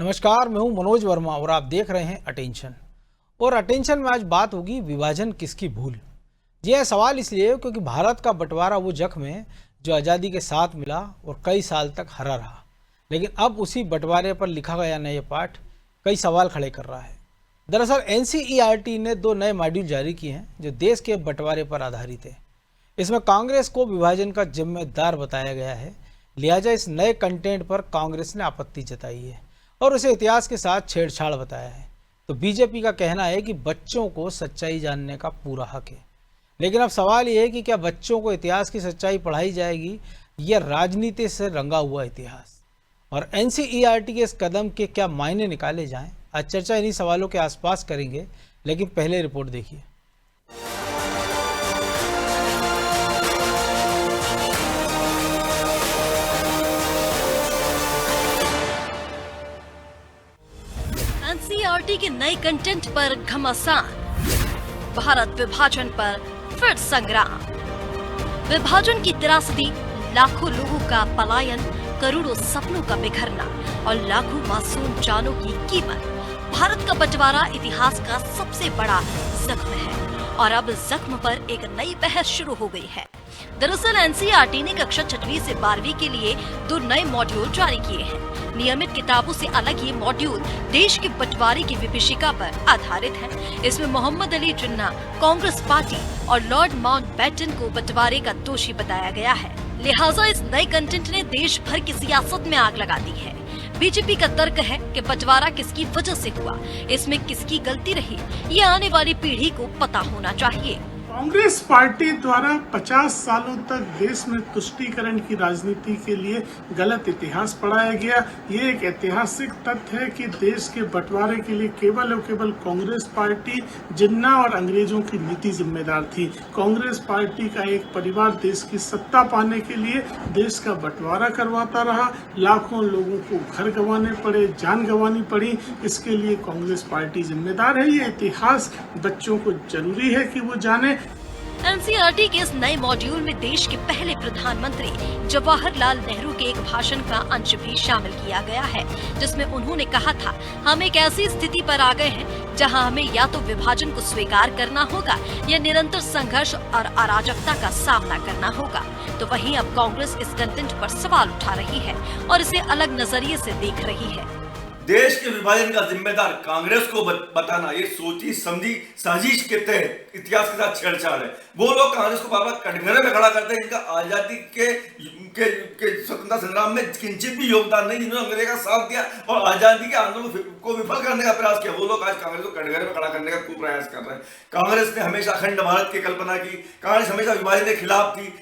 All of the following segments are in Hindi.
नमस्कार, मैं हूं मनोज वर्मा और आप देख रहे हैं अटेंशन। और अटेंशन में आज बात होगी विभाजन किसकी भूल। जी यह सवाल इसलिए क्योंकि भारत का बंटवारा वो जख्म है जो आज़ादी के साथ मिला और कई साल तक हरा रहा। लेकिन अब उसी बंटवारे पर लिखा गया नया पाठ कई सवाल खड़े कर रहा है। दरअसल NCERT ने 2 नए मॉड्यूल जारी किए हैं जो देश के बंटवारे पर आधारित है। इसमें कांग्रेस को विभाजन का जिम्मेदार बताया गया है, लिहाजा इस नए कंटेंट पर कांग्रेस ने आपत्ति जताई है और उसे इतिहास के साथ छेड़छाड़ बताया है। तो बीजेपी का कहना है कि बच्चों को सच्चाई जानने का पूरा हक है। लेकिन अब सवाल ये है कि क्या बच्चों को इतिहास की सच्चाई पढ़ाई जाएगी या राजनीति से रंगा हुआ इतिहास। और NCERT के इस कदम के क्या मायने निकाले जाएं, आज चर्चा इन्हीं सवालों के आसपास करेंगे। लेकिन पहले रिपोर्ट देखिए। NCERT के नए कंटेंट पर घमासान, भारत विभाजन पर फिर संग्राम। विभाजन की त्रासदी, लाखों लोगों का पलायन, करोड़ों सपनों का बिखरना और लाखों मासूम जानों की कीमत। भारत का बंटवारा इतिहास का सबसे बड़ा जख्म है और अब इस जख्म पर एक नई बहस शुरू हो गई है। दरअसल NCERT ने कक्षा 6वीं से 12वीं के लिए 2 नए मॉड्यूल जारी किए हैं। नियमित किताबों से अलग ये मॉड्यूल देश के बंटवारे की विभीषिका पर आधारित है। इसमें मोहम्मद अली जिन्ना, कांग्रेस पार्टी और लॉर्ड माउंटबेटन को बंटवारे का दोषी बताया गया है। लिहाजा इस नए कंटेंट ने देश भर की सियासत में आग लगा दी है। बीजेपी का तर्क है कि बंटवारा किसकी वजह से हुआ, इसमें किसकी गलती रही, ये आने वाली पीढ़ी को पता होना चाहिए। कांग्रेस पार्टी द्वारा 50 सालों तक देश में तुष्टीकरण की राजनीति के लिए गलत इतिहास पढ़ाया गया। ये एक ऐतिहासिक तथ्य है कि देश के बंटवारे के लिए केवल और केवल कांग्रेस पार्टी, जिन्ना और अंग्रेजों की नीति जिम्मेदार थी। कांग्रेस पार्टी का एक परिवार देश की सत्ता पाने के लिए देश का बंटवारा करवाता रहा। लाखों लोगों को घर गंवाने पड़े, जान गंवानी पड़ी। इसके लिए कांग्रेस पार्टी जिम्मेदार है। ये इतिहास बच्चों को जरूरी है कि वो जाने। NCERT के इस नए मॉड्यूल में देश के पहले प्रधानमंत्री जवाहरलाल नेहरू के एक भाषण का अंश भी शामिल किया गया है, जिसमें उन्होंने कहा था, हम एक ऐसी स्थिति पर आ गए हैं जहां हमें या तो विभाजन को स्वीकार करना होगा या निरंतर संघर्ष और अराजकता का सामना करना होगा। तो वहीं अब कांग्रेस इस कंटेंट पर सवाल उठा रही है और इसे अलग नजरिए से देख रही है। देश के विभाजन का जिम्मेदार कांग्रेस को बताना ये सोची समझी साजिश के तहत इतिहास के साथ छेड़छाड़ है। वो लोग कांग्रेस को बार बार कटघरे में खड़ा करते हैं जिनका आजादी के स्वतंत्रता संग्राम में किंचित भी योगदान नहीं, जिन्होंने अंग्रेज का साथ दिया और आजादी के आंदोलन को विफल करने का प्रयास किया। वो लोग आज कांग्रेस को कटघरे में खड़ा करने का खूब प्रयास कर रहे हैं। कांग्रेस ने हमेशा अखंड भारत की कल्पना की, कांग्रेस हमेशा विभाजन के खिलाफ थी।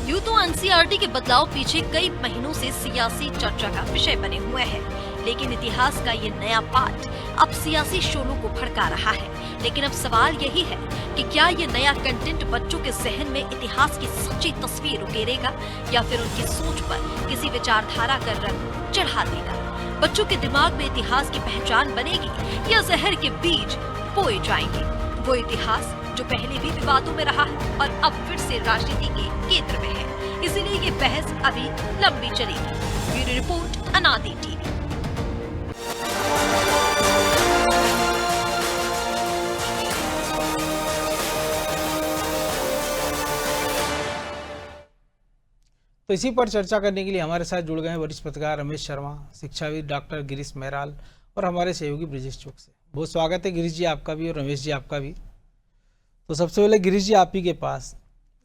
यूं तो NCERT के बदलाव पीछे कई महीनों से सियासी चर्चा का विषय बने हुए हैं, लेकिन इतिहास का ये नया पाठ अब सियासी शोलों को भड़का रहा है। लेकिन अब सवाल यही है कि क्या ये नया कंटेंट बच्चों के जहन में इतिहास की सच्ची तस्वीर उकेरेगा या फिर उनकी सोच पर किसी विचारधारा का रंग चढ़ा देगा। बच्चों के दिमाग में इतिहास की पहचान बनेगी या जहर के बीज बोए जाएंगे। वो इतिहास जो पहले भी विवादों में रहा है और अब फिर से राजनीति के केंद्र में है। इसीलिए ये बहस अभी लंबी चलेगी। ब्यूरो रिपोर्ट, अनादि टीवी। तो इसी पर चर्चा करने के लिए हमारे साथ जुड़ गए हैं वरिष्ठ पत्रकार रमेश शर्मा, शिक्षाविद डॉक्टर गिरीश मेहराल और हमारे सहयोगी ब्रिजेश चौक से। बहुत स्वागत है गिरीश जी आपका भी और रमेश जी आपका भी। तो सबसे पहले गिरीश जी आप ही के पास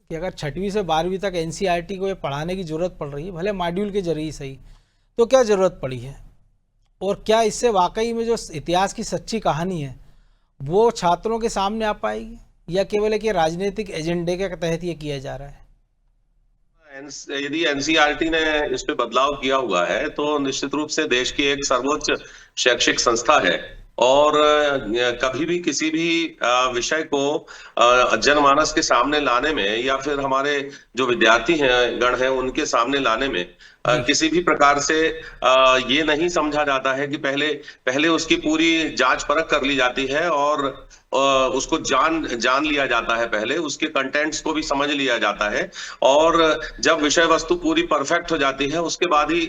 कि अगर 6वीं से 12वीं तक NCERT को ये पढ़ाने की ज़रूरत पड़ रही है, भले मॉड्यूल के जरिए सही, तो क्या ज़रूरत पड़ी है और क्या इससे वाकई में जो इतिहास की सच्ची कहानी है वो छात्रों के सामने आ पाएगी या केवल एक राजनीतिक एजेंडे के तहत ये किया जा रहा है? यदि NCERT ने इस पे बदलाव किया हुआ है तो निश्चित रूप से देश की एक सर्वोच्च शैक्षिक संस्था है और कभी भी किसी भी विषय को जनमानस के सामने लाने में या फिर हमारे जो विद्यार्थी हैं गण हैं उनके सामने लाने में किसी भी प्रकार से ये नहीं समझा जाता है कि पहले उसकी पूरी जांच परख कर ली जाती है और उसको जान लिया जाता है, पहले उसके कंटेंट्स को भी समझ लिया जाता है, और जब विषय वस्तु पूरी परफेक्ट हो जाती है उसके बाद ही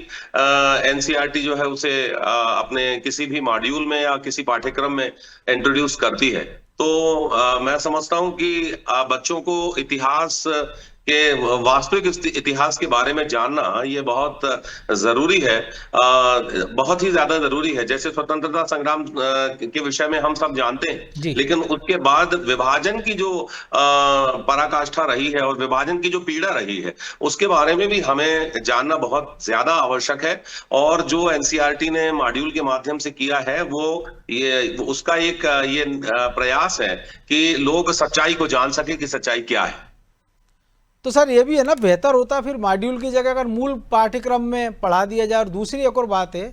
एनसीईआरटी जो है उसे अपने किसी भी मॉड्यूल में या किसी पाठ्यक्रम में इंट्रोड्यूस करती है। तो मैं समझता हूं कि बच्चों को इतिहास के वास्तविक इतिहास के बारे में जानना ये बहुत जरूरी है, बहुत ही ज्यादा जरूरी है। जैसे स्वतंत्रता संग्राम के विषय में हम सब जानते हैं, लेकिन उसके बाद विभाजन की जो पराकाष्ठा रही है और विभाजन की जो पीड़ा रही है उसके बारे में भी हमें जानना बहुत ज्यादा आवश्यक है। और जो एनसीईआरटी ने मॉड्यूल के माध्यम से किया है वो उसका एक ये प्रयास है कि लोग सच्चाई को जान सके कि सच्चाई क्या है। तो सर ये भी है ना, बेहतर होता फिर मॉड्यूल की जगह अगर मूल पाठ्यक्रम में पढ़ा दिया जाए। और दूसरी एक और बात है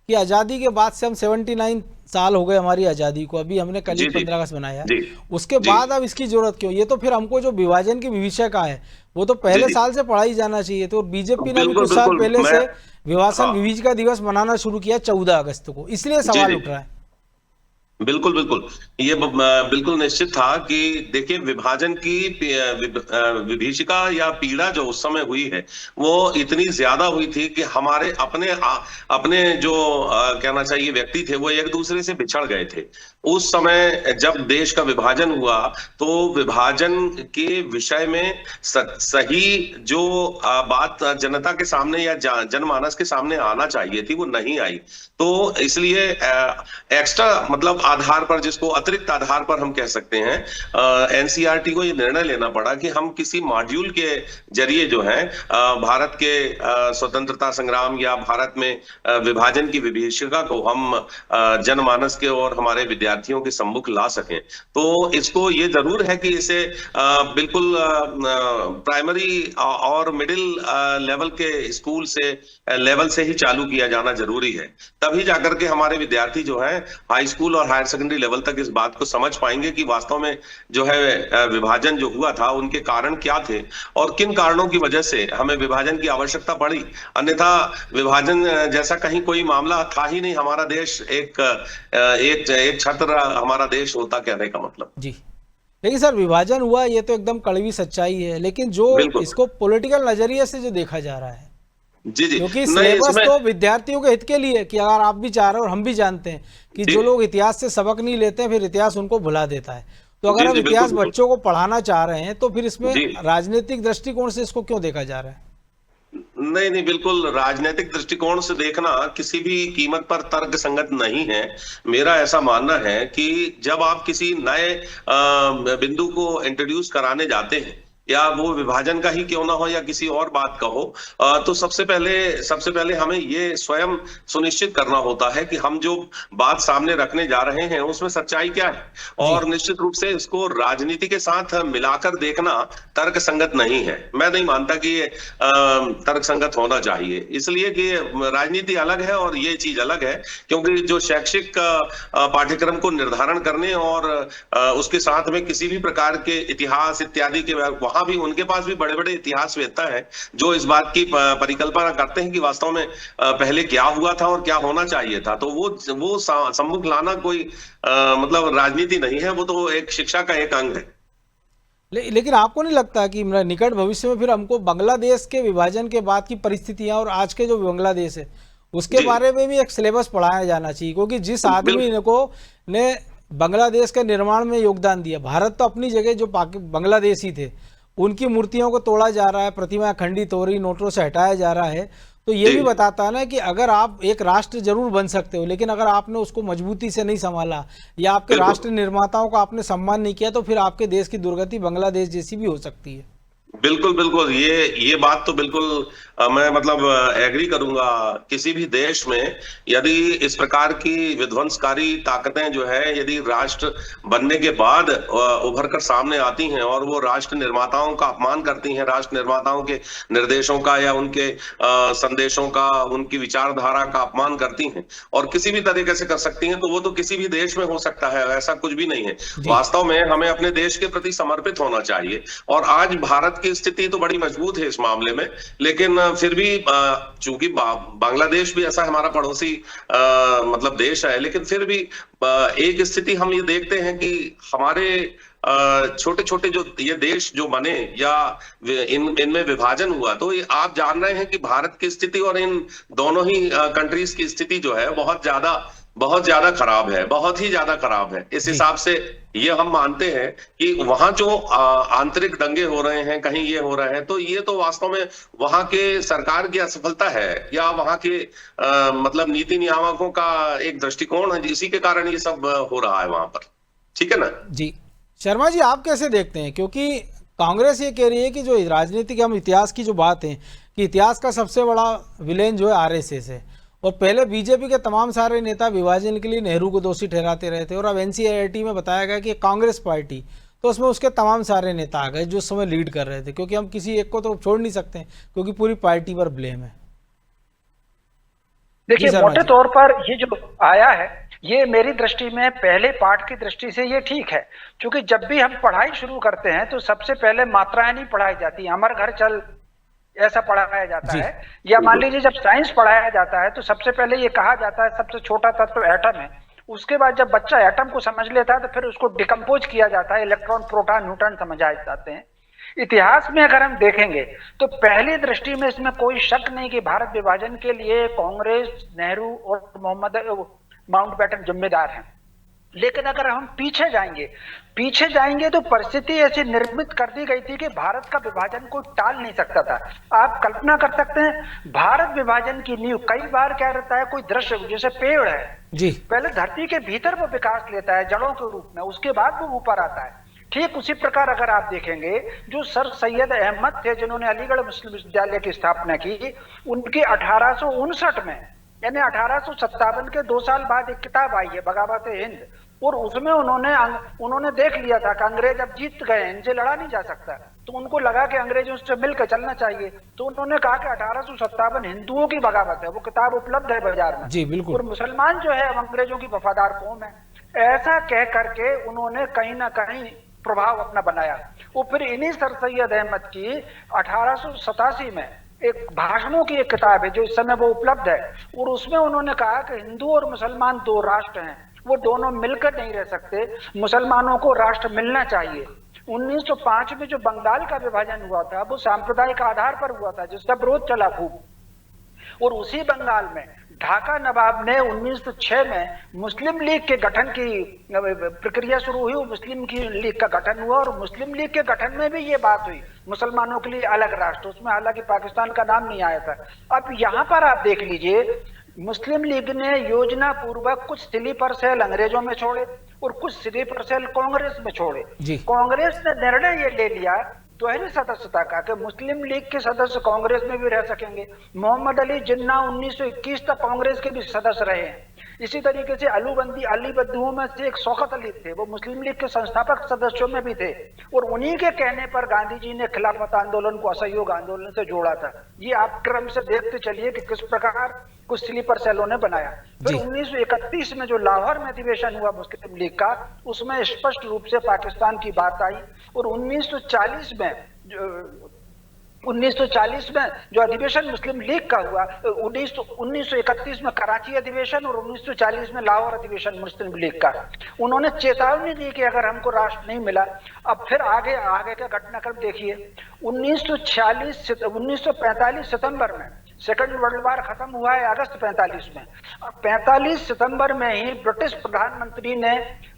कि आज़ादी के बाद से हम 79 साल हो गए हमारी आज़ादी को, अभी हमने कल ही 15 अगस्त मनाया, उसके बाद अब इसकी जरूरत क्यों? ये तो फिर हमको जो विभाजन की विभीषिका है वो तो पहले साल से पढ़ाई जाना चाहिए। तो बीजेपी ने भी कुछ साल पहले से विभाजन दिवस मनाना शुरू किया 14 अगस्त को, इसलिए सवाल उठ रहा है। बिल्कुल बिल्कुल, ये बिल्कुल निश्चित था कि देखिए विभाजन की विभीषिका या पीड़ा जो उस समय हुई है वो इतनी ज्यादा हुई थी कि हमारे अपने जो कहना चाहिए व्यक्ति थे वो एक दूसरे से बिछड़ गए थे। उस समय जब देश का विभाजन हुआ तो विभाजन के विषय में सही जो बात जनता के सामने या जनमानस के सामने आना चाहिए थी वो नहीं आई। तो इसलिए एक्स्ट्रा मतलब आधार पर, जिसको अतिरिक्त आधार पर हम कह सकते हैं, एनसीईआरटी को ये निर्णय लेना पड़ा कि हम किसी मॉड्यूल के जरिए जो है भारत के स्वतंत्रता संग्राम या भारत में विभाजन की विभीषिका को हम जनमानस के और हमारे विद्यार्थियों के सम्मुख ला सकें। तो इसको ये जरूर है कि इसे बिल्कुल प्राइमरी और मिडिल लेवल के स्कूल से लेवल से ही चालू किया जाना जरूरी है, तभी जाकर के हमारे विद्यार्थी जो है हाई स्कूल और हायर सेकेंडरी लेवल तक इस बात को समझ पाएंगे कि वास्तव में जो है विभाजन जो हुआ था उनके कारण क्या थे और किन कारणों की वजह से हमें विभाजन की आवश्यकता पड़ी। अन्यथा विभाजन जैसा कहीं कोई मामला था ही नहीं। हमारा देश एक छत्र हमारा देश होता, कहने का मतलब। जी, लेकिन सर विभाजन हुआ ये तो एकदम कड़वी सच्चाई है, लेकिन जो इसको पॉलिटिकल नजरिए से जो देखा जा रहा है, जी, क्योंकि सिलेबस तो विद्यार्थियों के हित के लिए कि अगर आप भी चाह रहे हो और हम भी जानते हैं कि जो लोग इतिहास से सबक नहीं लेते हैं फिर इतिहास उनको भुला देता है। तो अगर हम इतिहास बच्चों को पढ़ाना चाह रहे हैं तो फिर इसमें राजनीतिक दृष्टिकोण से इसको क्यों देखा जा रहा है? नहीं, बिल्कुल राजनीतिक दृष्टिकोण से देखना किसी भी कीमत पर तर्क संगत नहीं है। मेरा ऐसा मानना है कि जब आप किसी नए बिंदु को इंट्रोड्यूस कराने जाते हैं, या वो विभाजन का ही क्यों ना हो या किसी और बात का हो, तो सबसे पहले हमें ये स्वयं सुनिश्चित करना होता है कि हम जो बात सामने रखने जा रहे हैं उसमें सच्चाई क्या है। और निश्चित रूप से इसको राजनीति के साथ मिलाकर देखना तर्क संगत नहीं है। मैं नहीं मानता कि ये तर्क संगत होना चाहिए, इसलिए कि राजनीति अलग है और ये चीज अलग है। क्योंकि जो शैक्षिक पाठ्यक्रम को निर्धारण करने और उसके साथ में किसी भी प्रकार के इतिहास इत्यादि के वहां भी उनके पास भी बड़े बड़े इतिहासवेत्ता हैं जो इस बात की परिकल्पना करते हैं कि वास्तव में पहले क्या हुआ था और क्या होना चाहिए था। तो वो सम्मुख लाना कोई मतलब राजनीति नहीं है, वो तो एक शिक्षा का एक अंग है। लेकिन आपको नहीं लगता कि निकट भविष्य में फिर हमको बांग्लादेश के विभाजन के बाद की परिस्थितियां और आज के जो बांग्लादेश है उसके बारे में भी एक सिलेबस पढ़ाया जाना चाहिए? क्योंकि जिस आदमी ने बांग्लादेश के निर्माण में योगदान दिया, भारत तो अपनी जगह जो बांग्लादेशी थे उनकी मूर्तियों को तोड़ा जा रहा है, प्रतिमा खंडित हो रही, नोटों से हटाया जा रहा है, तो ये भी बताता है ना कि अगर आप एक राष्ट्र जरूर बन सकते हो, लेकिन अगर आपने उसको मजबूती से नहीं संभाला या आपके राष्ट्र निर्माताओं का आपने सम्मान नहीं किया तो फिर आपके देश की दुर्गति बांग्लादेश जैसी भी हो सकती है। बिल्कुल ये बात तो बिल्कुल मैं मतलब एग्री करूंगा। किसी भी देश में यदि इस प्रकार की विध्वंसकारी ताकतें जो है यदि राष्ट्र बनने के बाद उभर कर सामने आती हैं और वो राष्ट्र निर्माताओं का अपमान करती हैं, राष्ट्र निर्माताओं के निर्देशों का या उनके संदेशों का, उनकी विचारधारा का अपमान करती हैं और किसी भी तरीके से कर सकती हैं, तो वो तो किसी भी देश में हो सकता है, ऐसा कुछ भी नहीं है। वास्तव में हमें अपने देश के प्रति समर्पित होना चाहिए। और आज भारत की स्थिति तो बड़ी मजबूत है इस मामले में, लेकिन फिर भी चूंकि बांग्लादेश भी ऐसा हमारा पड़ोसी मतलब देश है, लेकिन फिर भी एक स्थिति हम ये देखते हैं कि हमारे छोटे छोटे जो ये देश जो बने या इनमें विभाजन हुआ, तो ये आप जान रहे हैं कि भारत की स्थिति और इन दोनों ही कंट्रीज की स्थिति जो है बहुत ज्यादा खराब है, बहुत ही ज्यादा खराब है। इस हिसाब से ये हम मानते हैं कि वहां जो आंतरिक दंगे हो रहे हैं, कहीं ये हो रहे हैं, तो ये तो वास्तव में वहां के सरकार की असफलता है या वहां के मतलब नीति नियामकों का एक दृष्टिकोण है, इसी के कारण ये सब हो रहा है वहां पर। ठीक है ना जी। शर्मा जी, आप कैसे देखते हैं, क्योंकि कांग्रेस ये कह रही है कि जो राजनीति के हम इतिहास की जो बात है कि इतिहास का सबसे बड़ा विलेन जो है आरएसएस है, और पहले बीजेपी के तमाम सारे नेता विभाजन के लिए नेहरू को दोषी ठहराते रहे थे, और अब एनसीईआरटी में बताया गया कि कांग्रेस पार्टी, तो उसमें उसके तमाम सारे नेता आ गए जो उस समय लीड कर रहे थे, क्योंकि हम किसी एक को तो छोड़ नहीं सकते हैं क्योंकि पूरी पार्टी पर ब्लेम है। देखिए, मोटे तौर पर ये जो आया है, ये मेरी दृष्टि में पहले पाठ की दृष्टि से ये ठीक है, क्योंकि जब भी हम पढ़ाई शुरू करते हैं तो सबसे पहले मात्राएं नहीं पढ़ाई जाती, अमर घर चल ऐसा पढ़ाया जाता है, या मान लीजिए जब साइंस पढ़ाया जाता है तो सबसे पहले ये कहा जाता है सबसे छोटा तत्व एटम है। उसके बाद जब बच्चा एटम को समझ लेता है तो फिर उसको डिकम्पोज किया जाता है, इलेक्ट्रॉन, प्रोटॉन, न्यूट्रॉन समझाए जाते हैं। इतिहास में अगर हम देखेंगे तो पहली दृष्टि में इसमें कोई शक नहीं कि भारत विभाजन के लिए कांग्रेस, नेहरू और माउंटबेटन जिम्मेदार हैं। लेकिन अगर हम पीछे जाएंगे तो परिस्थिति ऐसी निर्मित कर दी गई थी कि भारत का विभाजन कोई टाल नहीं सकता था। आप कल्पना कर सकते हैं, भारत विभाजन की नींव कई बार क्या रहता है, कोई दृश्य जैसे पेड़ है जी, पहले धरती के भीतर वो विकास लेता है जड़ों के रूप में, उसके बाद वो ऊपर आता है। ठीक उसी प्रकार अगर आप देखेंगे जो सर सैयद अहमद थे जिन्होंने अलीगढ़ मुस्लिम विश्वविद्यालय की स्थापना की, उनकी 1859 में यानी 1857 के 2 साल बाद एक किताब आई है बगावत हिंद, और उसमें उन्होंने देख लिया था कि अंग्रेज अब जीत गए, इनसे लड़ा नहीं जा सकता, तो उनको लगा कि अंग्रेजों से मिलकर चलना चाहिए, तो उन्होंने कहा कि 1857 हिंदुओं की बगावत है। वो किताब उपलब्ध है बाजार में जी बिल्कुल। और मुसलमान जो है अंग्रेजों की वफादार कौम है, ऐसा कह करके उन्होंने कहीं ना कहीं प्रभाव अपना बनाया। वो फिर इन्हीं सर सैयद अहमद की 1887 में एक भाषणों की एक किताब है जो इस समय वो उपलब्ध है, और उसमें उन्होंने कहा कि हिंदू और मुसलमान 2 राष्ट्र हैं, वो दोनों मिलकर नहीं रह सकते, मुसलमानों को राष्ट्र मिलना चाहिए। 1905 में जो बंगाल का विभाजन हुआ था वो सांप्रदायिक आधार पर हुआ था, जिसका विरोध चला खूब, और उसी बंगाल में ढाका नवाब ने 1906 में मुस्लिम लीग के गठन की प्रक्रिया शुरू हुई, मुस्लिम की लीग का गठन हुआ, और मुस्लिम लीग के गठन में भी ये बात हुई मुसलमानों के लिए अलग राष्ट्र, उसमें हालांकि पाकिस्तान का नाम नहीं आया था। अब यहाँ पर आप देख लीजिए, मुस्लिम लीग ने योजना पूर्वक कुछ स्लीपर सेल अंग्रेजों में छोड़े और कुछ स्लीपर सेल कांग्रेस में छोड़े। कांग्रेस ने निर्णय ये ले लिया दोहरी सदस्यता का कि मुस्लिम लीग के सदस्य कांग्रेस में भी रह सकेंगे। मोहम्मद अली जिन्ना 1921 तक कांग्रेस के भी सदस्य रहे हैं। इसी तरीके से अली बद्दुओं में से एक शौकत अली थे, वो मुस्लिम लीग के संस्थापक सदस्यों में भी थे, और उन्हीं के कहने पर गांधी जी ने खिलाफत आंदोलन को असहयोग आंदोलन से जोड़ा था। ये आप क्रम से देखते चलिए कि किस प्रकार कुछ स्लीपर सेलों ने बनाया। फिर 1931 में जो लाहौर में अधिवेशन हुआ मुस्लिम लीग का, उसमें स्पष्ट रूप से पाकिस्तान की बात आई, और 1940 में जो अधिवेशन मुस्लिम लीग का हुआ, 1931 में कराची अधिवेशन और 1940 में लाहौर अधिवेशन मुस्लिम लीग का, उन्होंने चेतावनी दी कि अगर हमको राष्ट्र नहीं मिला। अब फिर आगे का घटनाक्रम देखिए, 1945 सितंबर में सेकंड वर्ल्ड वॉर खत्म हुआ है अगस्त 45 में। 45 सितंबर में ही ब्रिटिश प्रधानमंत्री ने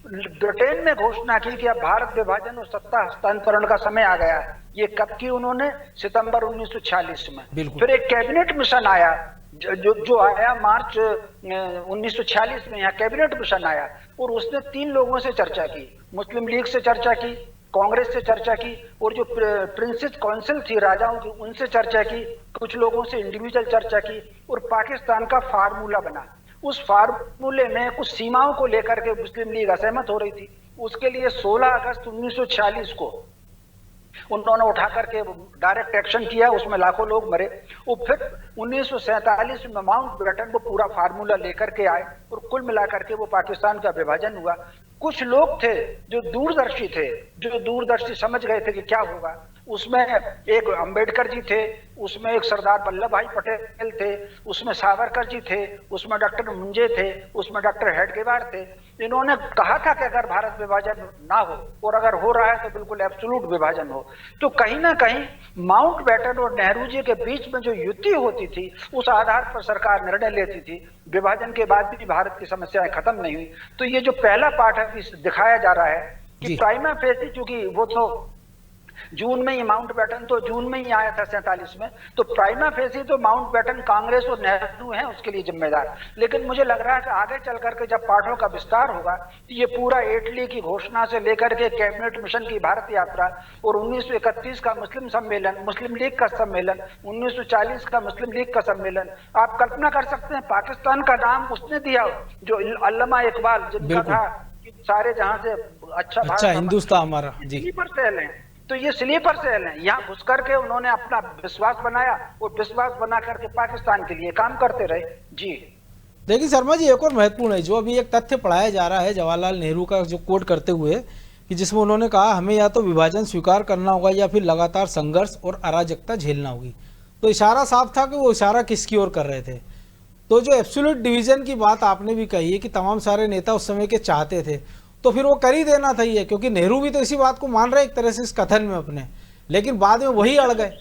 ब्रिटेन में घोषणा की कि अब भारत विभाजन और सत्ता हस्तांतरण का समय आ गया है। ये कब की उन्होंने? सितंबर 1946 में। फिर एक कैबिनेट मिशन आया जो आया मार्च 1946 में, यहाँ कैबिनेट मिशन आया, और उसने 3 लोगों से चर्चा की, मुस्लिम लीग से चर्चा की, कांग्रेस से चर्चा की, और जो प्रिंसेस काउंसिल थी राजाओं की उनसे चर्चा की, कुछ लोगों से इंडिविजुअल चर्चा की, और पाकिस्तान का फार्मूला बना। उस फार्मूले में कुछ सीमाओं को लेकर के मुस्लिम लीग असहमत हो रही थी। उसके लिए 16 अगस्त 1946 को उन्होंने उठा करके डायरेक्ट एक्शन किया, उसमें लाखों लोग मरे। और फिर 1947 में माउंटबेटन वो पूरा फार्मूला लेकर के आए, और कुल मिलाकर के वो पाकिस्तान का विभाजन हुआ। कुछ लोग थे जो दूरदर्शी थे, जो दूरदर्शी समझ गए थे कि क्या होगा, उसमें एक अंबेडकर जी थे, उसमें एक सरदार वल्लभ भाई पटेल थे, उसमें सावरकर जी थे, उसमें डॉक्टर मुंजे थे, उसमें डॉक्टर हेडगेवार थे। इन्होंने कहा था कि अगर भारत विभाजन ना हो, और अगर हो रहा है तो बिल्कुल एब्सोल्यूट विभाजन हो। तो कहीं ना कहीं माउंटबेटन और नेहरू जी के बीच में जो युति होती थी, उस आधार पर सरकार निर्णय लेती थी। विभाजन के बाद भी भारत की समस्याएं खत्म नहीं हुई। तो ये जो पहला पार्ट है दिखाया जा रहा है कि प्राइमा फेसी, चूंकि वो तो जून में ही, माउंटबेटन तो जून में ही आया था 47 में, तो प्राइमा फेसी तो माउंटबेटन कांग्रेस और नेहरू हैं उसके लिए जिम्मेदार। लेकिन मुझे लग रहा है कि आगे चल करके जब पार्टियों का विस्तार होगा तो ये पूरा इटली की घोषणा से लेकर के कैबिनेट मिशन की भारत यात्रा और 1931 का मुस्लिम सम्मेलन, मुस्लिम लीग का सम्मेलन, 1940 का मुस्लिम लीग का सम्मेलन, आप कल्पना कर सकते हैं पाकिस्तान का नाम उसने दिया जो अल्लामा इकबाल, जिनका था कि सारे जहां से अच्छा हिंदुस्तान हमारा जी स्लीपर सेल है। तो ये स्लीपर सेल है, यहाँ घुस करके उन्होंने अपना विश्वास बनाया और विश्वास बना करके पाकिस्तान के लिए काम करते रहे। जी देखिए शर्मा जी, एक और महत्वपूर्ण है जो अभी एक तथ्य पढ़ाया जा रहा है जवाहरलाल नेहरू का, जो कोट करते हुए कि जिसमें उन्होंने कहा हमें या तो विभाजन स्वीकार करना होगा या फिर लगातार संघर्ष और अराजकता झेलना होगी। तो इशारा साफ था कि वो इशारा किसकी ओर कर रहे थे। तो जो एब्सोल्यूट डिवीजन की बात आपने भी कही है कि तमाम सारे नेता उस समय के चाहते थे, तो फिर वो कर ही देना था ये, क्योंकि नेहरू भी तो इसी बात को मान रहे एक तरह से इस कथन में अपने, लेकिन बाद में वही अड़ गए।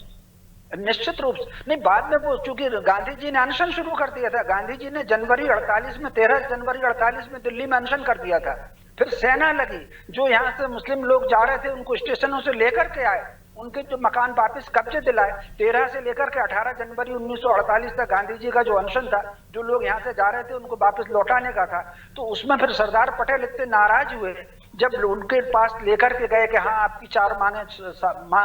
निश्चित रूप से नहीं, बाद में वो चूंकि गांधी जी ने अनशन शुरू कर दिया था, गांधी जी ने जनवरी 48 में 13 जनवरी 48 में दिल्ली में अनशन कर दिया था। फिर सेना लगी, जो यहाँ से मुस्लिम लोग जा रहे थे उनको स्टेशनों से लेकर के आए, उनके जो मकान वापस कब्जे दिलाए। 13 से लेकर के 18 जनवरी 1948 तक गांधी जी का जो अनशन था, जो लोग यहाँ से जा रहे थे उनको वापस लौटाने का था। तो उसमें फिर सरदार पटेल इतने नाराज हुए जब उनके पास लेकर के गए कि हाँ आपकी 4 मांगे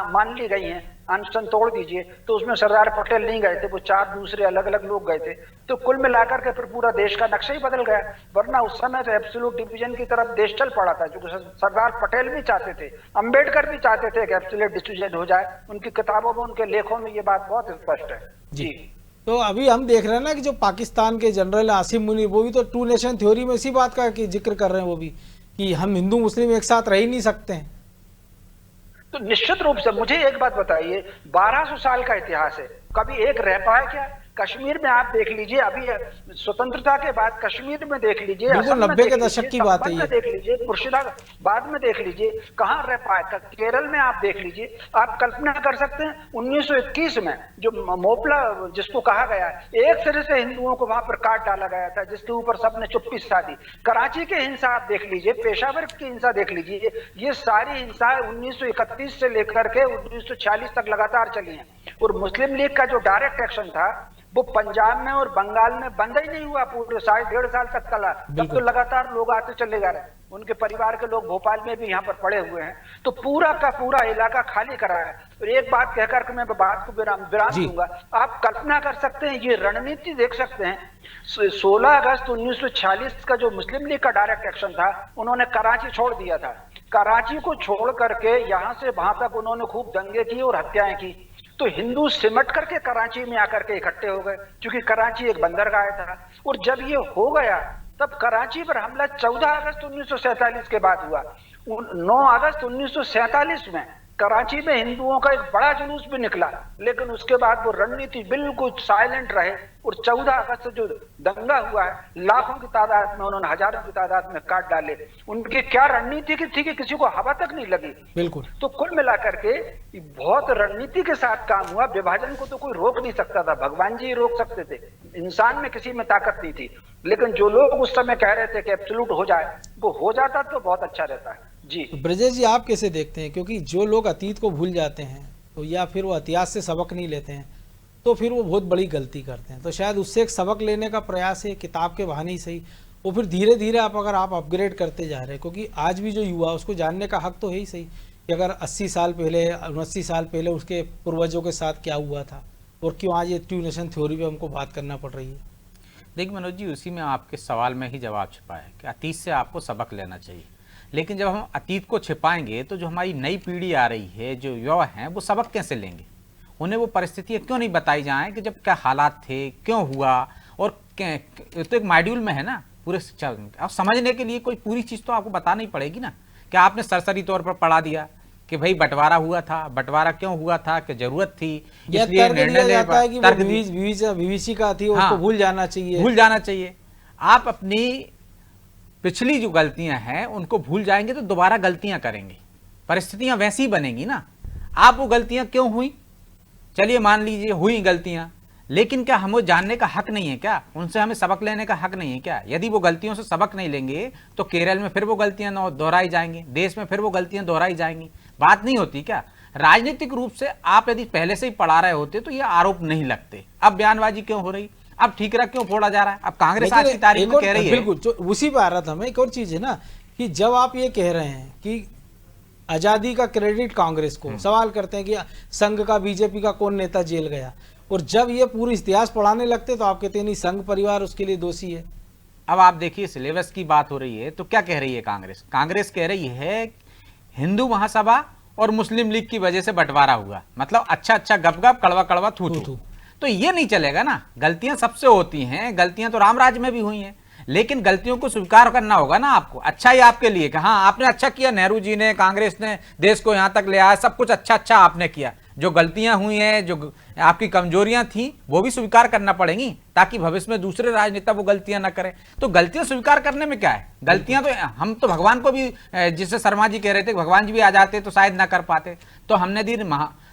मान ली गई हैं, अनशन तोड़ दीजिए, तो उसमें सरदार पटेल नहीं गए थे, वो 4 दूसरे अलग अलग लोग गए थे। तो कुल मिलाकर के फिर पूरा देश का नक्शा ही बदल गया। वरना उस समय तो एब्सोल्यूट डिवीजन की तरफ देश चल पड़ा था, क्योंकि सरदार पटेल भी चाहते थे, अंबेडकर भी चाहते थे कि एब्सोल्यूट डिवीजन हो जाए। उनकी किताबों में, उनके लेखों में ये बात बहुत स्पष्ट है जी। तो अभी हम देख रहे हैं ना कि जो पाकिस्तान के जनरल आसिम मुनीर, वो भी तो 2 नेशन थ्योरी में इसी बात का जिक्र कर रहे हैं, वो भी कि हम हिंदू मुस्लिम एक साथ रह ही नहीं सकते हैं। तो निश्चित रूप से मुझे एक बात बताइए, 1200 साल का इतिहास है, कभी एक रह पाया क्या? कश्मीर में आप देख लीजिए, अभी स्वतंत्रता के बाद कश्मीर में देख लीजिए, 90 के दशक की बात है ये, देख लीजिए, मुर्शिदाबाद में देख लीजिए, कहाँ रह पाया? केरल में आप देख लीजिए। आप कल्पना कर सकते हैं 1921 में जो मोपला जिसको कहा गया है, एक सिरे से हिंदुओं को वहां पर काट डाला गया था, जिसके ऊपर सबने चुप्पी साधी। कराची की हिंसा आप देख लीजिए, पेशावर की हिंसा देख लीजिए, ये सारी हिंसा 1931 से लेकर के 1946 तक लगातार चली है। और मुस्लिम लीग का जो डायरेक्ट एक्शन था वो पंजाब में और बंगाल में बंद ही नहीं हुआ, पूरे 1.5 साल तक चला। तब तो लगातार लोग आते चले जा रहे हैं, उनके परिवार के लोग भोपाल में भी यहाँ पर पड़े हुए हैं। तो पूरा का पूरा इलाका खाली करा है। और एक बात कहकर के मैं बात को विराम दूंगा, आप कल्पना कर सकते हैं, ये रणनीति देख सकते हैं। 16 अगस्त 1946 का जो मुस्लिम लीग का डायरेक्ट एक्शन था, उन्होंने कराची छोड़ दिया था। कराची को छोड़ करके यहाँ से वहां तक उन्होंने खूब दंगे किए और हत्याएं की। तो हिंदू सिमट करके कराची में आकर के इकट्ठे हो गए, क्योंकि कराची एक बंदरगाह था। और जब ये हो गया तब कराची पर हमला 14 अगस्त 1947 के बाद हुआ। 9 अगस्त 1947 में कराची में हिंदुओं का एक बड़ा जुलूस भी निकला, लेकिन उसके बाद वो रणनीति बिल्कुल साइलेंट रहे। और 14 अगस्त से जो दंगा हुआ है, लाखों की तादाद में, उन्होंने हजारों की तादाद में काट डाले। उनकी क्या रणनीति की थी कि किसी को हवा तक नहीं लगी। बिल्कुल। तो कुल मिलाकर के बहुत रणनीति के साथ काम हुआ। विभाजन को तो कोई रोक नहीं सकता था, भगवान जी रोक सकते थे, इंसान में किसी में ताकत नहीं थी। लेकिन जो लोग उस समय कह रहे थे कि एब्सोल्यूट हो जाए, वो हो जाता तो बहुत अच्छा रहता है जी। तो ब्रजेश जी, आप कैसे देखते हैं? क्योंकि जो लोग अतीत को भूल जाते हैं तो या फिर वो इतिहास से सबक नहीं लेते हैं, तो फिर वो बहुत बड़ी गलती करते हैं। तो शायद उससे एक सबक लेने का प्रयास है, किताब के बहाने ही सही, वो फिर धीरे धीरे अगर आप अपग्रेड करते जा रहे हैं। क्योंकि आज भी जो युवा, उसको जानने का हक तो है ही सही कि अगर 80 साल पहले, 79 साल पहले उसके पूर्वजों के साथ क्या हुआ था और क्यों आज ये 2 नेशन थ्योरी पे हमको बात करना पड़ रही है। देखिए मनोज जी, उसी में आपके सवाल में ही जवाब छिपा है कि अतीत से आपको सबक लेना चाहिए। लेकिन जब हम अतीत को छिपाएंगे तो जो हमारी नई पीढ़ी आ रही है, जो युवा हैं, वो सबक कैसे लेंगे? उन्हें वो परिस्थितियाँ क्यों नहीं बताई जाएं कि जब क्या हालात थे, क्यों हुआ, और तो एक मॉड्यूल में है ना पूरे शिक्षा। अब समझने के लिए कोई पूरी चीज़ तो आपको बतानी पड़ेगी ना, क्या आपने सरसरी तौर पर पढ़ा दिया कि भाई बंटवारा हुआ था, बंटवारा क्यों हुआ था, कि जरूरत थी, यह इसलिए तर्क निर्णय दिया ले जाता है कि तर्क वो बीवीसी का थी, हाँ, उसको भूल जाना चाहिए। भूल जाना चाहिए। आप अपनी पिछली जो गलतियां हैं उनको भूल जाएंगे तो दोबारा गलतियां करेंगे, परिस्थितियां वैसी बनेंगी ना। आप वो गलतियां क्यों हुई, चलिए मान लीजिए हुई गलतियां, लेकिन क्या हमें जानने का हक नहीं है क्या, उनसे हमें सबक लेने का हक नहीं है क्या? यदि वो गलतियों से सबक नहीं लेंगे तो केरल में फिर वो गलतियां दोहराई जाएंगी, देश में फिर वो गलतियां दोहराई जाएंगी। बात नहीं होती क्या? राजनीतिक रूप से आप यदि पहले से ही पढ़ा रहे होते तो ये आरोप नहीं लगते। अब बयानबाजी क्यों हो रही, अब ठीकरा क्यों फोड़ा जा रहा है? अब कांग्रेस आज की तारीख में कह रही है, बिल्कुल जो उसी पे आ रहा था मैं, एक और चीज है ना कि जब आप ये कह रहे हैं कि आजादी का क्रेडिट कांग्रेस को, सवाल करते हैं कि संघ का, बीजेपी का कौन नेता जेल गया, और जब ये पूरी इतिहास पढ़ाने लगते तो आप कहते हैं नहीं संघ परिवार उसके लिए दोषी है। अब आप देखिए सिलेबस की बात हो रही है तो क्या कह रही है कांग्रेस? कांग्रेस कह रही है हिंदू महासभा और मुस्लिम लीग की वजह से बंटवारा हुआ, मतलब अच्छा अच्छा गप गप, कड़वा कड़वा थू थू। तो ये नहीं चलेगा ना, गलतियां सबसे होती हैं, गलतियां तो रामराज में भी हुई हैं, लेकिन गलतियों को स्वीकार करना होगा ना आपको। अच्छा ही आपके लिए कि हाँ आपने अच्छा किया, नेहरू जी ने, कांग्रेस ने देश को यहां तक ले आया, सब कुछ अच्छा अच्छा आपने किया। जो गलतियां हुई हैं, जो आपकी कमजोरियां थी, वो भी स्वीकार करना पड़ेंगी ताकि भविष्य में दूसरे राजनेता वो गलतियां ना करें। तो गलतियां स्वीकार करने में क्या है, गलतियां तो हम तो भगवान को भी, जिससे शर्मा जी कह रहे थे भगवान जी भी आ जाते तो शायद ना कर पाते। तो हमने दी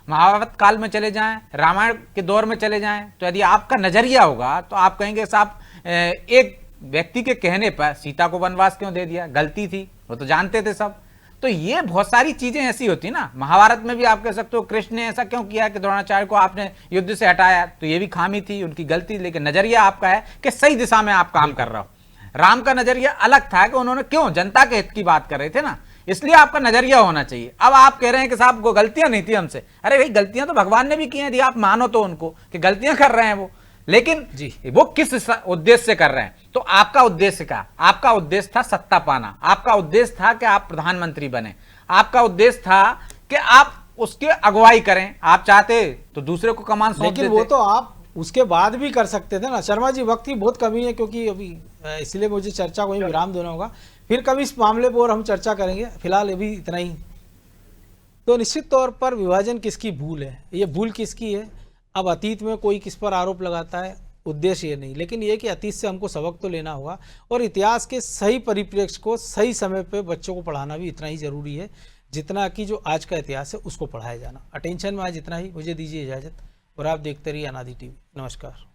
महाभारत काल में चले जाएं, रामायण के दौर में चले जाएं, तो यदि आपका नजरिया होगा तो आप कहेंगे साहब एक व्यक्ति के कहने पर सीता को वनवास क्यों दे दिया, गलती थी, वो तो जानते थे सब। तो ये बहुत सारी चीजें ऐसी होती ना। महाभारत में भी आप कह सकते हो कृष्ण ने ऐसा क्यों किया कि द्रोणाचार्य को आपने युद्ध से हटाया, तो ये भी खामी थी, उनकी गलती, लेकिन नजरिया आपका है कि सही दिशा में आप काम कर रहे हो। राम का नजरिया अलग था कि उन्होंने क्यों जनता के हित की बात कर रहे थे ना, इसलिए आपका नजरिया होना चाहिए। अब आप कह रहे हैं कि साहब वो गलतियां नहीं थी हमसे, अरे भाई गलतियां तो भगवान ने भी की हैं, यदि आप मानो तो उनको कि गलतियां कर रहे हैं वो, लेकिन जी वो किस उद्देश्य से कर रहे हैं। तो आपका उद्देश्य क्या? आपका उद्देश्य था सत्ता पाना, आपका उद्देश्य था कि आप प्रधानमंत्री बने, आपका उद्देश्य था कि आप उसके अगुवाई करें। आप चाहते तो दूसरे को कमान सौंप देते। लेकिन वो तो आप उसके बाद भी कर सकते थे ना। शर्मा जी वक्त की बहुत कमी है, क्योंकि अभी इसलिए मुझे चर्चा को ही विराम देना होगा, फिर कभी इस मामले पर हम चर्चा करेंगे, फिलहाल अभी इतना ही। तो निश्चित तौर पर विभाजन किसकी भूल है, ये भूल किसकी है? अब अतीत में कोई किस पर आरोप लगाता है, उद्देश्य ये नहीं, लेकिन ये कि अतीत से हमको सबक तो लेना होगा, और इतिहास के सही परिप्रेक्ष्य को सही समय पे बच्चों को पढ़ाना भी इतना ही जरूरी है जितना कि जो आज का इतिहास है उसको पढ़ाया जाना। अटेंशन में आज इतना ही, मुझे दीजिए इजाज़त, और आप देखते रहिए अनादि टीवी। नमस्कार।